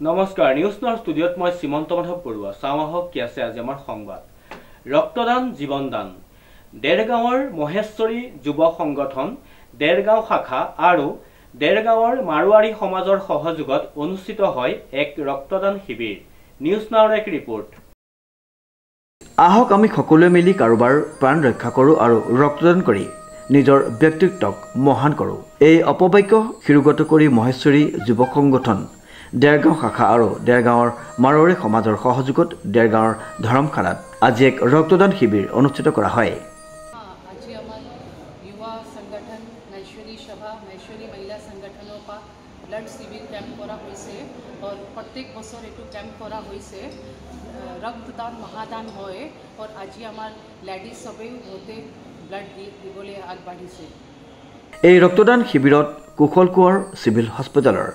নমস্কাৰ news now ষ্টুডিঅ'ত মই শ্ৰীমন্ত মাধৱ বৰুৱা চাওঁহক কি আছে আজি আমাৰ সংবাদ ৰক্তদান জীৱনদান দেৰগাঁৱৰ মহেশ্বৰী যুৱ সংগঠন দেৰগাঁও শাখা আৰু দেৰগাঁৱৰ মাৰোৱাৰী সমাজৰ সহযোগত অনুষ্ঠিত হয় এক ৰক্তদান শিবিৰ নিউজ নাওৰ এক ৰিপৰ্ট আহক আমি সকলোৱে মিলি কাৰোবাৰ প্ৰাণ ৰক্ষা কৰোঁ আৰু ৰক্তদান কৰি নিজৰ ব্যক্তিত্বক মহান কৰোঁ এই অপবাক্য শিৰোগত কৰি মহেশ্বৰী যুৱ সংগঠন দেৰগাঁও শাখা আৰু দেৰগাঁৱৰ মাৰোৱাৰী সমাজৰ সহযোগত দেৰগাঁৱৰ ধৰমখানাত আজি এক ৰক্তদান শিবিৰ অনুষ্ঠিত কৰা হয়। আজি আমাৰ युवा संगठन महेश्वरी सभा महेश्वरी महिला संगठनों का ब्लड शिविर कैम्प करा हुई और प्रत्येक बছৰ एटू कैम्प करा हुई रक्तदान महादान है और आज आमार लेडिज सबे होते ब्लड दिबले आगबाढ़िसे। এই ৰক্তদান শিবিৰত কুশলকুঁৱৰ চিভিল হস্পিটেলৰ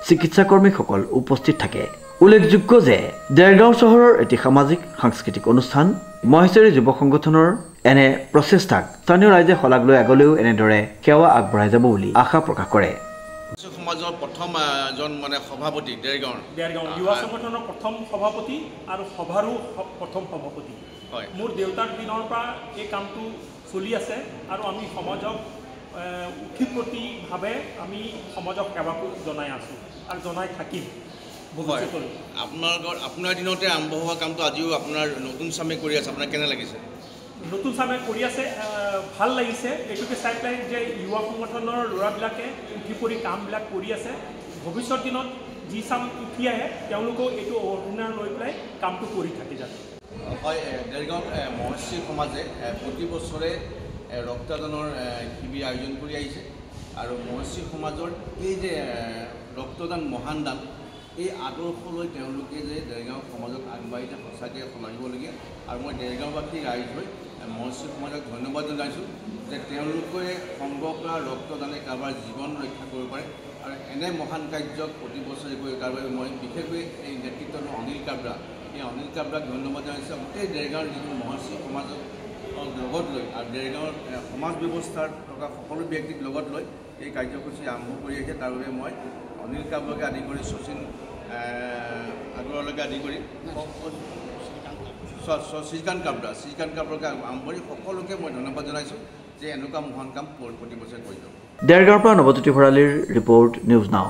চিকিৎসাকৰ্মীসকল উপস্থিত থাকে। উল্লেখযোগ্য যে দেৰগাঁও চহৰৰ এটি সামাজিক সাংস্কৃতিক অনুষ্ঠান মহেশ্বৰী যুৱ সংগঠনৰ এনে প্ৰচেষ্টাক স্থানীয় ৰাইজে শলাগ লৈ আগলৈও এনেদৰে সেৱা আগবঢ়াই যাব বুলি আশা প্ৰকাশ কৰে। সমাজৰ প্ৰথম জন মানে সভাপতি দেৰগাঁও युवा সংগঠনৰ প্ৰথম সভাপতি আৰু সভাৰো প্ৰথম সভাপতি হয়। মোৰ দেউতাৰ দিনৰ পৰা এই কামটো চলি আছে আৰু আমি সমাজক উঠিপতিভাৱে আমি সমাজক সেৱাটো জনাই আছোঁ আৰু জনাই থাকিম। আপোনাৰ দিনতে আৰম্ভ হোৱা কামটো আজিও আপোনাৰ নতুন চামে কৰি আছে, আপোনাৰ কেনে লাগিছে? নতুন চামে কৰি আছে, ভাল লাগিছে। এইটোকে চাই পেলাই যে युवा সংগঠনৰ ল'ৰাবিলাকে উঠি পৰি কামবিলাক কৰি আছে। ভৱিষ্যত দিনত যি চাম উঠি আহে তেওঁলোকেও এইটো অৰিজিনেল লৈ পেলাই কামটো কৰি থাকি যাব। হয়, দেৰগাঁৱত মহেশ্বৰী সমাজে প্ৰতি বছৰে ৰক্তদানৰ শিবিৰ আয়োজন কৰি আহিছে আৰু মহেশ্বৰী সমাজৰ এই যে ৰক্তদান মহান দান এই আদৰ্শলৈ তেওঁলোকে যে দেৰগাঁও সমাজক আগবাঢ়িছে সঁচাকৈ শলাগিবলগীয়া। আৰু মই দেৰগাঁওবাসী ৰাইজ হৈ মহেশ্বৰী সমাজক ধন্যবাদ জনাইছোঁ যে তেওঁলোকে সংগ্ৰহ কৰা ৰক্তদানে কাৰোবাৰ জীৱন ৰক্ষা কৰিব পাৰে আৰু এনে মহান কাৰ্যক প্ৰতি বছৰে কৰি তাৰ বাবে মই বিশেষকৈ এই নেতৃত্ব অনিল কাব্ৰা এই অনিল কাব্ৰাক ধন্যবাদ জনাইছোঁ। গোটেই দেৰগাঁৱৰ যিটো মহেশ্বৰী সমাজক লগত লৈ আৰু দেৰগাঁৱৰ সমাজ ব্যৱস্থাৰ থকা সকলো ব্যক্তিক লগত লৈ এই কাৰ্যসূচী আৰম্ভ কৰি আহিছে। তাৰ বাবে মই অনিল কাব্ৰাকে আদি কৰি শচীন আগৰৱালাকে আদি কৰি শ্ৰীকান্ত কাব্ৰাকে আৰম্ভ কৰি সকলোকে মই ধন্যবাদ জনাইছোঁ যে এনেকুৱা মহান কাম প্ৰতি বছৰে কৰি যাব। দেৰগাঁৱৰ পৰা নৱজ্যোতি ভৰালীৰ ৰিপৰ্ট নিউজ নাও।